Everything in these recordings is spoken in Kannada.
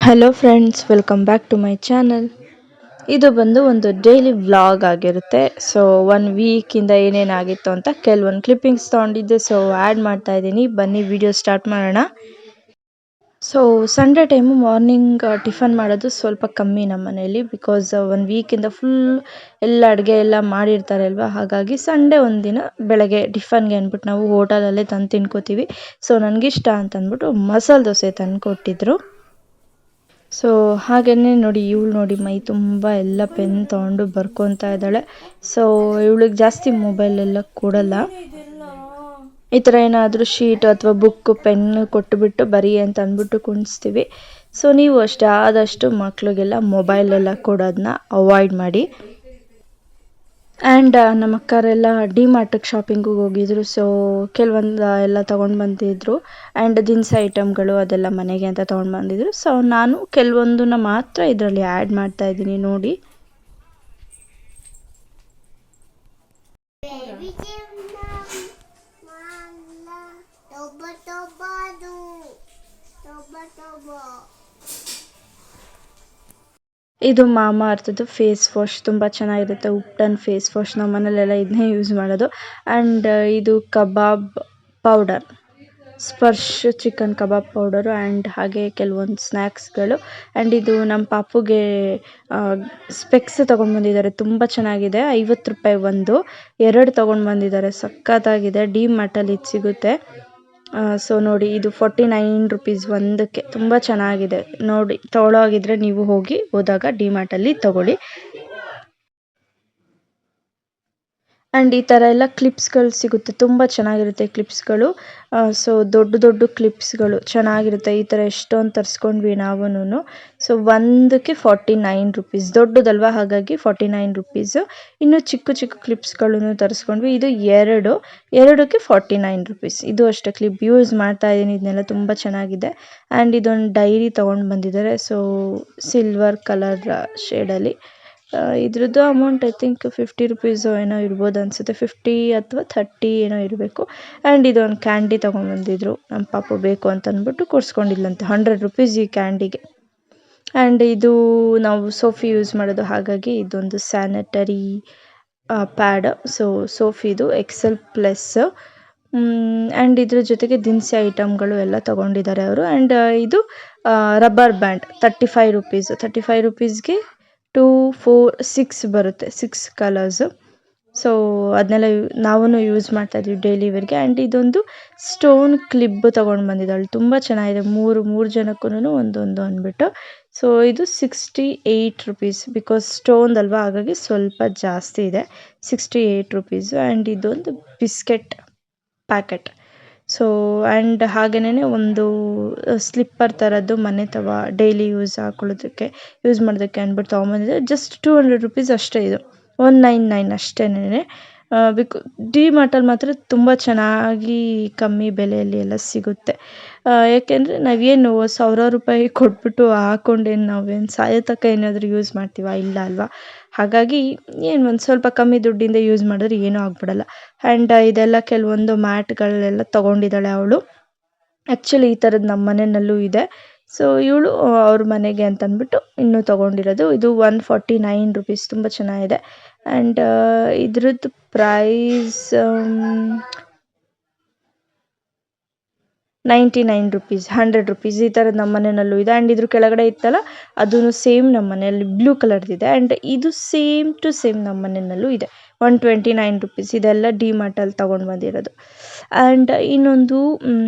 Hello friends, welcome back to my channel. ಇದು ಬಂದು ಒಂದು ಡೈಲಿ ವ್ಲಾಗ್ ಆಗಿರುತ್ತೆ. ಸೊ 1 ವೀಕಿಂದ ಏನೇನಾಗಿತ್ತು ಅಂತ ಕೆಲವೊಂದು ಕ್ಲಿಪ್ಪಿಂಗ್ಸ್ ತೊಗೊಂಡಿದ್ದೆ. ಸೊ ಆ್ಯಡ್ ಮಾಡ್ತಾ ಇದ್ದೀನಿ, ಬನ್ನಿ ವಿಡಿಯೋ ಸ್ಟಾರ್ಟ್ ಮಾಡೋಣ. So Sunday time morning tiffin ಮಾಡೋದು ಸ್ವಲ್ಪ ಕಮ್ಮಿ ನಮ್ಮ ಮನೆಯಲ್ಲಿ. ಬಿಕಾಸ್ 1 ವೀಕಿಂದ ಫುಲ್ ಎಲ್ಲ ಅಡುಗೆ ಎಲ್ಲ ಮಾಡಿರ್ತಾರೆ ಅಲ್ವಾ. ಹಾಗಾಗಿ ಸಂಡೇ ಒಂದಿನ ಬೆಳಗ್ಗೆ ಟಿಫನ್ಗೆ ಅಂದ್ಬಿಟ್ಟು ನಾವು ಹೋಟೆಲಲ್ಲೇ ತಂದು ತಿನ್ಕೋತೀವಿ. ಸೊ ನನಗಿಷ್ಟ ಅಂತ ಅಂದ್ಬಿಟ್ಟು ಮಸಾಲೆ ದೋಸೆ ತಂದು ಕೊಟ್ಟಿದ್ರು. ಸೊ ಹಾಗೆಯೇ ನೋಡಿ, ಇವಳು ನೋಡಿ ಮೈ ತುಂಬ ಎಲ್ಲ ಪೆನ್ ತೊಗೊಂಡು ಬರ್ಕೊತಾ ಇದ್ದಾಳೆ. ಸೊ ಇವಳಿಗೆ ಜಾಸ್ತಿ ಮೊಬೈಲೆಲ್ಲ ಕೊಡಲ್ಲ. ಈ ಥರ ಏನಾದರೂ ಶೀಟ್ ಅಥವಾ ಬುಕ್ ಪೆನ್ನು ಕೊಟ್ಟುಬಿಟ್ಟು ಬರೀ ಅಂತ ಅಂದ್ಬಿಟ್ಟು ಕುಣಿಸ್ತೀವಿ. ಸೊ ನೀವು ಅಷ್ಟೇ, ಆದಷ್ಟು ಮಕ್ಕಳಿಗೆಲ್ಲ ಮೊಬೈಲೆಲ್ಲ ಕೊಡೋದನ್ನ ಅವಾಯ್ಡ್ ಮಾಡಿ. ಆ್ಯಂಡ್ ನಮ್ಮ ಅಕ್ಕರೆಲ್ಲ ಡಿಮಾರ್ಟಿಗೆ ಶಾಪಿಂಗಿಗೆ ಹೋಗಿದ್ರು. ಸೊ ಕೆಲವೊಂದು ಎಲ್ಲ ತೊಗೊಂಡು ಬಂದಿದ್ರು. ಆ್ಯಂಡ್ ದಿನಸಿ ಐಟಮ್ಗಳು ಅದೆಲ್ಲ ಮನೆಗೆ ಅಂತ ತೊಗೊಂಡು ಬಂದಿದ್ರು. ಸೊ ನಾನು ಕೆಲವೊಂದನ್ನ ಮಾತ್ರ ಇದರಲ್ಲಿ ಆ್ಯಡ್ ಮಾಡ್ತಾ ಇದ್ದೀನಿ ನೋಡಿ. ಇದು ಮಾಮಾ ಅರ್ಥದ್ದು ಫೇಸ್ ವಾಶ್, ತುಂಬ ಚೆನ್ನಾಗಿರುತ್ತೆ. ಉಪ್ಟನ್ ಫೇಸ್ ವಾಶ್, ನಮ್ಮ ಮನೇಲೆಲ್ಲ ಇದನ್ನೇ ಯೂಸ್ ಮಾಡೋದು. ಆ್ಯಂಡ್ ಇದು kebab powder, Sparsh chicken kebab powder. And ಹಾಗೆ ಕೆಲವೊಂದು ಸ್ನ್ಯಾಕ್ಸ್ಗಳು. ಆ್ಯಂಡ್ ಇದು ನಮ್ಮ ಪಾಪುಗೆ ಸ್ಪೆಕ್ಸ್ ತೊಗೊಂಡು ಬಂದಿದ್ದಾರೆ, ತುಂಬ ಚೆನ್ನಾಗಿದೆ. 50 ರೂಪಾಯಿ ಒಂದು, 2 ತೊಗೊಂಡು ಬಂದಿದ್ದಾರೆ, ಸಖತ್ತಾಗಿದೆ. ಡಿಮಾರ್ಟಲ್ಲಿ ಇದು ಸಿಗುತ್ತೆ. ಸೊ ನೋಡಿ, ಇದು 49 ರುಪೀಸ್ ಒಂದಕ್ಕೆ, ತುಂಬ ಚೆನ್ನಾಗಿದೆ. ನೋಡಿ, ತೊಗೊಳೋಗಿದ್ರೆ ನೀವು ಹೋದಾಗ ಡಿಮಾರ್ಟಲ್ಲಿ ತೊಗೊಳ್ಳಿ. ಆ್ಯಂಡ್ ಈ ಥರ ಎಲ್ಲ ಕ್ಲಿಪ್ಸ್ಗಳು ಸಿಗುತ್ತೆ, ತುಂಬ ಚೆನ್ನಾಗಿರುತ್ತೆ ಕ್ಲಿಪ್ಸ್ಗಳು. ಸೊ ದೊಡ್ಡ ಕ್ಲಿಪ್ಸ್ಗಳು ಚೆನ್ನಾಗಿರುತ್ತೆ. ಈ ಥರ ಎಷ್ಟೊಂದು ತರಿಸ್ಕೊಂಡ್ವಿ ನಾವೂನು. ಸೊ ಒಂದಕ್ಕೆ 49 ರುಪೀಸ್, ದೊಡ್ಡದಲ್ವಾ, ಹಾಗಾಗಿ 49 ರುಪೀಸು. ಇನ್ನು ಚಿಕ್ಕ ಕ್ಲಿಪ್ಸ್ಗಳನ್ನು ತರಿಸ್ಕೊಂಡ್ವಿ. ಇದು ಎರಡಕ್ಕೆ 49 ರುಪೀಸ್. ಇದು ಅಷ್ಟೇ ಕ್ಲಿಪ್ ಯೂಸ್ ಮಾಡ್ತಾ ಇದ್ದೀನಿ, ಇದನ್ನೆಲ್ಲ ತುಂಬ ಚೆನ್ನಾಗಿದೆ. ಆ್ಯಂಡ್ ಇದೊಂದು ಡೈರಿ ತೊಗೊಂಡು ಬಂದಿದ್ದಾರೆ. ಸೊ ಸಿಲ್ವರ್ ಕಲರ್ ಶೇಡಲ್ಲಿ. ಇದ್ರದ್ದು ಅಮೌಂಟ್ ಐ ಥಿಂಕ್ 50 ರುಪೀಸು ಏನೋ ಇರ್ಬೋದು ಅನಿಸುತ್ತೆ, 50 ಅಥವಾ 30 ಏನೋ ಇರಬೇಕು. ಆ್ಯಂಡ್ ಇದೊಂದು ಕ್ಯಾಂಡಿ ತೊಗೊಂಡ್ಬಂದಿದ್ರು, ನಮ್ಮ ಪಾಪು ಬೇಕು ಅಂತ ಅಂದ್ಬಿಟ್ಟು ಕೊಡಿಸ್ಕೊಂಡಿಲ್ಲಂತೆ. 100 ರುಪೀಸ್ ಈ ಕ್ಯಾಂಡಿಗೆ. ಆ್ಯಂಡ್ ಇದು ನಾವು ಸೋಫಿ ಯೂಸ್ ಮಾಡೋದು, ಹಾಗಾಗಿ ಇದೊಂದು ಸ್ಯಾನಿಟರಿ ಪ್ಯಾಡ್. ಸೊ ಸೋಫಿದು XL ಪ್ಲಸ್. ಆ್ಯಂಡ್ ಇದ್ರ ಜೊತೆಗೆ ದಿನಸಿ ಐಟಮ್ಗಳು ಎಲ್ಲ ತೊಗೊಂಡಿದ್ದಾರೆ ಅವರು. ಆ್ಯಂಡ್ ಇದು ರಬ್ಬರ್ ಬ್ಯಾಂಡ್ 35 ರುಪೀಸ್ಗೆ 2, 4, 6 ಬರುತ್ತೆ, 6 ಕಲರ್ಸು. ಸೊ ಅದನ್ನೆಲ್ಲ ನಾವೂ ಯೂಸ್ ಮಾಡ್ತಾಯಿದ್ವಿ ಡೈಲಿ ವೇರ್ಗೆ. ಆ್ಯಂಡ್ ಇದೊಂದು ಸ್ಟೋನ್ ಕ್ಲಿಪ್ ತೊಗೊಂಡು ಬಂದಿದ್ದಾಳೆ, ತುಂಬ ಚೆನ್ನಾಗಿದೆ. ಮೂರು ಜನಕ್ಕೂ ಒಂದೊಂದು ಅಂದ್ಬಿಟ್ಟು. ಸೊ ಇದು 68 ರುಪೀಸ್, ಬಿಕಾಸ್ ಸ್ಟೋನ್ದಲ್ವಾ, ಹಾಗಾಗಿ ಸ್ವಲ್ಪ ಜಾಸ್ತಿ ಇದೆ, 68 ರುಪೀಸು. ಆ್ಯಂಡ್ ಇದೊಂದು ಬಿಸ್ಕೆಟ್ ಪ್ಯಾಕೆಟ್. ಸೊ ಆ್ಯಂಡ್ ಹಾಗೆಯೇ ಒಂದು ಸ್ಲಿಪ್ಪರ್ ಥರದ್ದು ಮನೆ ತವ ಡೈಲಿ ಯೂಸ್ ಮಾಡೋದಕ್ಕೆ ಅಂದ್ಬಿಟ್ಟು ತೊಗೊಂಬಂದಿದ್ದೆ. ಜಸ್ಟ್ 200 ರುಪೀಸ್ ಅಷ್ಟೇ. ಇದು 199 ಅಷ್ಟೇನೆ. ಡಿಮಾರ್ಟಲ್ಲಿ ಮಾತ್ರ ತುಂಬ ಚೆನ್ನಾಗಿ ಕಮ್ಮಿ ಬೆಲೆಯಲ್ಲಿ ಎಲ್ಲ ಸಿಗುತ್ತೆ. ಯಾಕೆಂದರೆ ನಾವೇನು 1000 ರೂಪಾಯಿ ಕೊಟ್ಬಿಟ್ಟು ಹಾಕ್ಕೊಂಡೇನು ನಾವೇನು ಸಾಯೋ ತನಕ ಏನಾದರೂ ಯೂಸ್ ಮಾಡ್ತೀವಾ? ಇಲ್ಲ ಅಲ್ವಾ. ಹಾಗಾಗಿ ಏನು ಒಂದು ಸ್ವಲ್ಪ ಕಮ್ಮಿ ದುಡ್ಡಿಂದ ಯೂಸ್ ಮಾಡಿದ್ರೆ ಏನೂ ಆಗ್ಬಿಡಲ್ಲ. ಆ್ಯಂಡ್ ಇದೆಲ್ಲ ಕೆಲವೊಂದು ಮ್ಯಾಟ್ಗಳೆಲ್ಲ ತೊಗೊಂಡಿದ್ದಾಳೆ ಅವಳು. ಆ್ಯಕ್ಚುಲಿ ಈ ಥರದ್ದು ನಮ್ಮ ಮನೆಯಲ್ಲೂ ಇದೆ. ಸೊ ಇವಳು ಅವ್ರ ಮನೆಗೆ ಅಂತ ಅಂದ್ಬಿಟ್ಟು ಇನ್ನೂ ತೊಗೊಂಡಿರೋದು. ಇದು 149 ರುಪೀಸ್, ತುಂಬ ಚೆನ್ನಾಗಿದೆ. ಆ್ಯಂಡ್ ಇದ್ರದ್ದು ಪ್ರೈಸ್ 99 ರುಪೀಸ್, 100 ರುಪೀಸ್. ಈ ಥರದ್ದು ನಮ್ಮ ಮನೆಯಲ್ಲೂ ಇದೆ. ಆ್ಯಂಡ್ ಇದ್ರ ಕೆಳಗಡೆ ಇತ್ತಲ್ಲ, ಅದೂ ಸೇಮ್ ನಮ್ಮ ಮನೆಯಲ್ಲಿ ಬ್ಲೂ ಕಲರ್ದಿದೆ. ಆ್ಯಂಡ್ ಇದು ಸೇಮ್ ಟು ಸೇಮ್ ನಮ್ಮ ಮನೆಯಲ್ಲೂ ಇದೆ, 129 ರುಪೀಸ್. ಇದೆಲ್ಲ ಡಿಮಾರ್ಟಲ್ಲಿ ತೊಗೊಂಡು ಬಂದಿರೋದು. ಆ್ಯಂಡ್ ಇನ್ನೊಂದು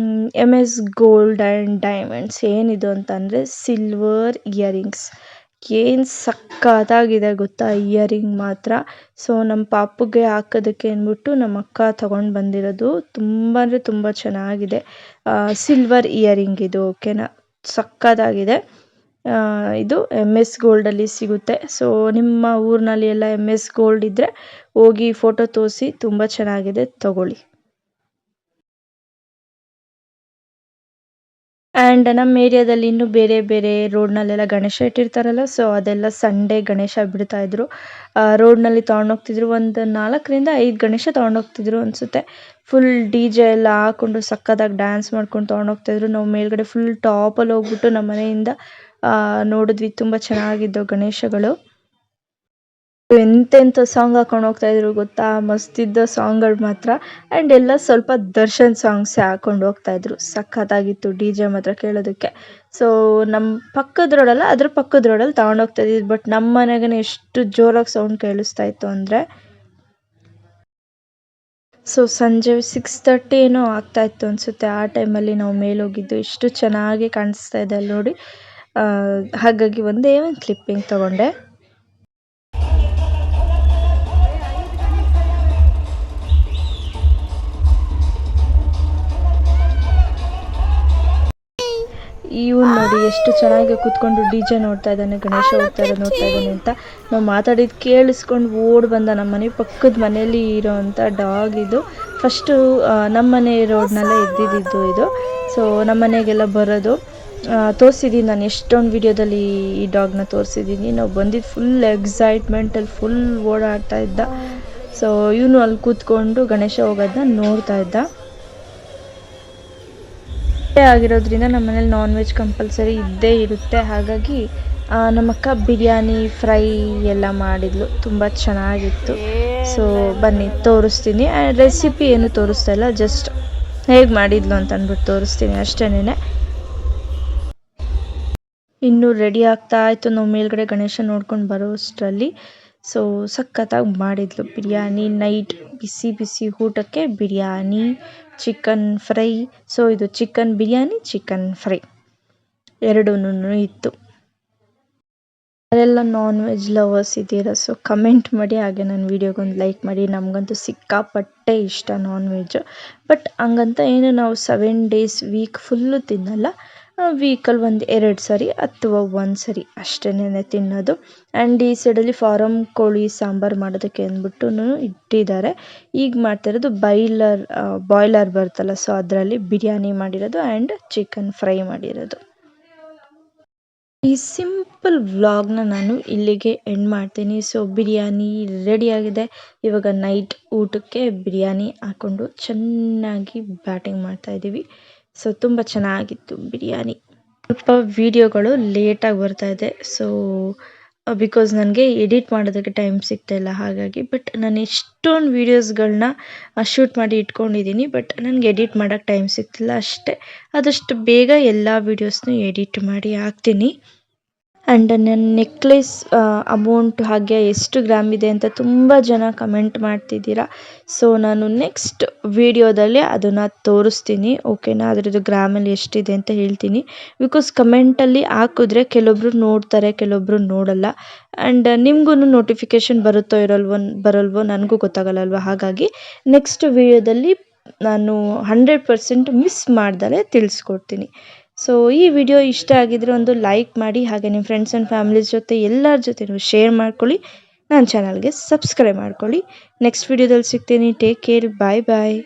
MS ಗೋಲ್ಡ್ ಆ್ಯಂಡ್ ಡೈಮಂಡ್ಸ್. ಏನಿದು ಅಂತಂದರೆ ಸಿಲ್ವರ್ ಇಯರಿಂಗ್ಸ್. ಏನು ಸಖತ್ತಾಗಿದೆ ಗೊತ್ತಾ ಇಯರಿಂಗ್ ಮಾತ್ರ. ಸೊ ನಮ್ಮ ಪಾಪುಗೆ ಹಾಕೋದಕ್ಕೆ ಅಂದ್ಬಿಟ್ಟು ನಮ್ಮ ಅಕ್ಕ ತೊಗೊಂಡು ಬಂದಿರೋದು. ತುಂಬ ಅಂದರೆ ತುಂಬ ಚೆನ್ನಾಗಿದೆ. ಸಿಲ್ವರ್ ಇಯರಿಂಗ್ ಇದು, ಓಕೆನಾ, ಸಖತ್ತಾಗಿದೆ. ಇದು MS ಗೋಲ್ಡಲ್ಲಿ ಸಿಗುತ್ತೆ. ಸೊ ನಿಮ್ಮ ಊರಿನಲ್ಲಿ ಎಲ್ಲ MS ಗೋಲ್ಡ್ ಇದ್ದರೆ ಹೋಗಿ ಫೋಟೋ ತೋರಿಸಿ, ತುಂಬ ಚೆನ್ನಾಗಿದೆ, ತೊಗೊಳ್ಳಿ. ಆ್ಯಂಡ್ ನಮ್ಮ ಏರಿಯಾದಲ್ಲಿ ಇನ್ನೂ ಬೇರೆ ರೋಡ್ನಲ್ಲೆಲ್ಲ ಗಣೇಶ ಇಟ್ಟಿರ್ತಾರಲ್ಲ, ಸೊ ಅದೆಲ್ಲ ಸಂಡೇ ಗಣೇಶ ಬಿಡ್ತಾಯಿದ್ರು. ರೋಡ್ನಲ್ಲಿ ತೊಗೊಂಡೋಗ್ತಿದ್ರು, ಒಂದು 4ರಿಂದ 5 ಗಣೇಶ ತೊಗೊಂಡೋಗ್ತಿದ್ರು ಅನಿಸುತ್ತೆ. ಫುಲ್ DJ ಎಲ್ಲ ಹಾಕ್ಕೊಂಡು ಸಖತ್ತಾಗಿ ಡ್ಯಾನ್ಸ್ ಮಾಡ್ಕೊಂಡು ತೊಗೊಂಡೋಗ್ತಾಯಿದ್ರು. ನಾವು ಮೇಲ್ಗಡೆ ಫುಲ್ ಟಾಪಲ್ಲಿ ಹೋಗ್ಬಿಟ್ಟು ನಮ್ಮ ಮನೆಯಿಂದ ನೋಡಿದ್ವಿ. ತುಂಬ ಚೆನ್ನಾಗಿದ್ದು ಗಣೇಶಗಳು. ಎಂತೆಂಥ ಸಾಂಗ್ ಹಾಕೊಂಡು ಹೋಗ್ತಾ ಇದ್ರು ಗೊತ್ತಾ, ಮಸ್ತ್ ಇದ್ದ ಸಾಂಗ್ಗಳು ಮಾತ್ರ. ಆ್ಯಂಡ್ ಎಲ್ಲ ಸ್ವಲ್ಪ ದರ್ಶನ್ ಸಾಂಗ್ಸೇ ಹಾಕೊಂಡು ಹೋಗ್ತಾ ಇದ್ರು. ಸಖತ್ತಾಗಿತ್ತು ಡಿ ಜೆ ಮಾತ್ರ ಕೇಳೋದಕ್ಕೆ. ಸೊ ನಮ್ಮ ಪಕ್ಕದ ರೋಡಲ್ಲ, ಅದ್ರ ಪಕ್ಕದ ರೋಡಲ್ಲಿ ತಗೊಂಡೋಗ್ತಾ ಇದ್ದಿದ್ದು. ಬಟ್ ನಮ್ಮ ಮನೆಗೇ ಎಷ್ಟು ಜೋರಾಗಿ ಸೌಂಡ್ ಕೇಳಿಸ್ತಾ ಇತ್ತು ಅಂದರೆ. ಸೊ ಸಂಜೆ 6:30 ಏನೋ ಆಗ್ತಾ ಇತ್ತು ಅನಿಸುತ್ತೆ. ಆ ಟೈಮಲ್ಲಿ ನಾವು ಮೇಲೋಗಿದ್ದು. ಎಷ್ಟು ಚೆನ್ನಾಗಿ ಕಾಣಿಸ್ತಾ ಇದೆ ಅಲ್ಲಿ ನೋಡಿ. ಹಾಗಾಗಿ ಒಂದೇ ಒಂದು ಕ್ಲಿಪ್ಪಿಂಗ್ ತೊಗೊಂಡೆ. ಇವನು ನೋಡಿ ಎಷ್ಟು ಚೆನ್ನಾಗಿ ಕೂತ್ಕೊಂಡು ಡಿ ಜೆ ನೋಡ್ತಾ ಇದ್ದಾನೆ, ಗಣೇಶ ನೋಡ್ತಾ ಇದ್ದಾನೆ ಅಂತ. ನಾವು ಮಾತಾಡಿದ್ದು ಕೇಳಿಸ್ಕೊಂಡು ಓಡಿ ಬಂದ. ನಮ್ಮ ಮನೆ ಪಕ್ಕದ ಮನೆಯಲ್ಲಿ ಇರೋವಂಥ ಡಾಗ್ ಇದು. ಫಸ್ಟು ನಮ್ಮ ಮನೆ ರೋಡ್ನಲ್ಲೇ ಇದ್ದಿದ್ದು ಇದು. ಸೊ ನಮ್ಮ ಮನೆಗೆಲ್ಲ ಬರೋದು. ತೋರಿಸಿದ್ದೀನಿ ನಾನು ಎಷ್ಟೊಂದು ವಿಡಿಯೋದಲ್ಲಿ ಈ ಡಾಗ್ನ ತೋರಿಸಿದ್ದೀನಿ. ನಾವು ಬಂದಿದ್ದು ಫುಲ್ ಎಕ್ಸೈಟ್ಮೆಂಟಲ್ಲಿ ಫುಲ್ ಓಡಾಡ್ತಾ ಇದ್ದ. ಸೊ ಇವನು ಅಲ್ಲಿ ಕೂತ್ಕೊಂಡು ಗಣೇಶ ಹೋಗೋದನ್ನ ನೋಡ್ತಾ ಇದ್ದ. ಆಗಿರೋದ್ರಿಂದ ನಮ್ಮ ಮನೇಲಿ ನಾನ್ ವೆಜ್ ಕಂಪಲ್ಸರಿ ಇದ್ದೇ ಇರುತ್ತೆ. ಹಾಗಾಗಿ ನಮ್ಮಕ್ಕ ಬಿರಿಯಾನಿ ಫ್ರೈ ಎಲ್ಲ ಮಾಡಿದ್ಲು, ತುಂಬ ಚೆನ್ನಾಗಿತ್ತು. ಸೊ ಬನ್ನಿ ತೋರಿಸ್ತೀನಿ. ರೆಸಿಪಿ ಏನು ತೋರಿಸ್ತಾ ಇಲ್ಲ, ಜಸ್ಟ್ ಹೇಗೆ ಮಾಡಿದ್ಲು ಅಂತ ಅಂದ್ಬಿಟ್ಟು ತೋರಿಸ್ತೀನಿ ಅಷ್ಟೇನೆ. ಇನ್ನು ರೆಡಿ ಆಗ್ತಾ ಇತ್ತು. ನಾವು ಮೇಲ್ಗಡೆ ಗಣೇಶ ನೋಡ್ಕೊಂಡು ಬರೋಷ್ಟರಲ್ಲಿ. ಸೊ ಸಖತ್ತಾಗಿ ಮಾಡಿದ್ಲು ಬಿರಿಯಾನಿ. ನೈಟ್ ಬಿಸಿ ಬಿಸಿ ಊಟಕ್ಕೆ ಬಿರಿಯಾನಿ, ಚಿಕನ್ ಫ್ರೈ. ಸೊ ಇದು ಚಿಕನ್ ಬಿರಿಯಾನಿ, ಚಿಕನ್ ಫ್ರೈ ಎರಡೂ ಇತ್ತು. ಯಾರೆಲ್ಲ ನಾನ್ ವೆಜ್ ಲವರ್ಸ್ ಇದ್ದೀರಾ, ಸೊ ಕಮೆಂಟ್ ಮಾಡಿ. ಹಾಗೆ ನನ್ನ ವೀಡಿಯೋಗೊಂದು ಲೈಕ್ ಮಾಡಿ. ನಮಗಂತೂ ಸಿಕ್ಕಾಪಟ್ಟೆ ಇಷ್ಟ ನಾನ್ ವೆಜ್. ಬಟ್ ಹಂಗಂತ ಏನು ನಾವು 7 days ವೀಕ್ ಫುಲ್ಲು ತಿನ್ನಲ್ಲ. ವೀಕಲ್ಲಿ 1-2 ಸರಿ ಅಥವಾ 1 ಸರಿ ಅಷ್ಟೇನೆ ತಿನ್ನೋದು. ಆ್ಯಂಡ್ ಈ ಸೈಡಲ್ಲಿ ಫಾರಮ್ ಕೋಳಿ ಸಾಂಬಾರು ಮಾಡೋದಕ್ಕೆ ಅಂದ್ಬಿಟ್ಟು ಇಟ್ಟಿದ್ದಾರೆ. ಈಗ ಮಾಡ್ತಿರೋದು ಬಾಯ್ಲರ್ ಬರುತ್ತಲ್ಲ, ಸೊ ಅದರಲ್ಲಿ ಬಿರಿಯಾನಿ ಮಾಡಿರೋದು ಆ್ಯಂಡ್ ಚಿಕನ್ ಫ್ರೈ ಮಾಡಿರೋದು. ಈ ಸಿಂಪಲ್ ವ್ಲಾಗ್ನ ನಾನು ಇಲ್ಲಿಗೆ ಎಂಡ್ ಮಾಡ್ತೀನಿ. ಸೊ ಬಿರಿಯಾನಿ ರೆಡಿಯಾಗಿದೆ. ಇವಾಗ ನೈಟ್ ಊಟಕ್ಕೆ ಬಿರಿಯಾನಿ ಹಾಕ್ಕೊಂಡು ಚೆನ್ನಾಗಿ ಬ್ಯಾಟಿಂಗ್ ಮಾಡ್ತಾಯಿದ್ದೀವಿ. ಸೊ ತುಂಬ ಚೆನ್ನಾಗಿತ್ತು ಬಿರಿಯಾನಿ. ಸ್ವಲ್ಪ ವೀಡಿಯೋಗಳು ಲೇಟಾಗಿ ಬರ್ತಾ ಇದೆ. ಸೊ ಬಿಕಾಸ್ ನನಗೆ ಎಡಿಟ್ ಮಾಡೋದಕ್ಕೆ ಟೈಮ್ ಸಿಗ್ತಾಯಿಲ್ಲ ಹಾಗಾಗಿ. ಬಟ್ ನಾನು ಎಷ್ಟೊಂದು ವೀಡಿಯೋಸ್ಗಳನ್ನ ಶೂಟ್ ಮಾಡಿ ಇಟ್ಕೊಂಡಿದ್ದೀನಿ. ಬಟ್ ನನಗೆ ಎಡಿಟ್ ಮಾಡೋಕ್ಕೆ ಟೈಮ್ ಸಿಗ್ತಿಲ್ಲ ಅಷ್ಟೇ. ಆದಷ್ಟು ಬೇಗ ಎಲ್ಲ ವೀಡಿಯೋಸ್ನೂ ಎಡಿಟ್ ಮಾಡಿ ಹಾಕ್ತೀನಿ. ಆ್ಯಂಡ್ ನನ್ನ ನೆಕ್ಲೆಸ್ ಅಮೌಂಟ್ ಹಾಗೆ ಎಷ್ಟು ಗ್ರಾಮ್ ಇದೆ ಅಂತ ತುಂಬ ಜನ ಕಮೆಂಟ್ ಮಾಡ್ತಿದ್ದೀರಾ. ಸೊ ನಾನು ನೆಕ್ಸ್ಟ್ ವೀಡಿಯೋದಲ್ಲಿ ಅದನ್ನು ತೋರಿಸ್ತೀನಿ, ಓಕೆನಾ. ಅದರದ್ದು ಗ್ರಾಮಲ್ಲಿ ಎಷ್ಟಿದೆ ಅಂತ ಹೇಳ್ತೀನಿ. ಬಿಕಾಸ್ ಕಮೆಂಟಲ್ಲಿ ಹಾಕಿದ್ರೆ ಕೆಲವೊಬ್ರು ನೋಡ್ತಾರೆ, ಕೆಲವೊಬ್ರು ನೋಡಲ್ಲ. ಆ್ಯಂಡ್ ನಿಮಗೂ ನೋಟಿಫಿಕೇಷನ್ ಬರಲ್ವೋ ನನಗೂ ಗೊತ್ತಾಗಲ್ಲಲ್ವ. ಹಾಗಾಗಿ ನೆಕ್ಸ್ಟ್ ವೀಡಿಯೋದಲ್ಲಿ ನಾನು 100% ಮಿಸ್ ಮಾಡ್ದಲೇ ತಿಳಿಸ್ಕೊಡ್ತೀನಿ. ಸೊ ಈ ವಿಡಿಯೋ ಇಷ್ಟ ಆಗಿದ್ರೆ ಒಂದು ಲೈಕ್ ಮಾಡಿ. ಹಾಗೆ ನಿಮ್ಮ ಫ್ರೆಂಡ್ಸ್ ಆ್ಯಂಡ್ ಫ್ಯಾಮಿಲೀಸ್ ಜೊತೆ ಎಲ್ಲರ ಜೊತೆನೂ ಶೇರ್ ಮಾಡ್ಕೊಳ್ಳಿ. ನನ್ನ ಚಾನಲ್ಗೆ ಸಬ್ಸ್ಕ್ರೈಬ್ ಮಾಡ್ಕೊಳ್ಳಿ. ನೆಕ್ಸ್ಟ್ ವಿಡಿಯೋದಲ್ಲಿ ಸಿಗ್ತೀನಿ. Take care. ಬಾಯ್ ಬಾಯ್.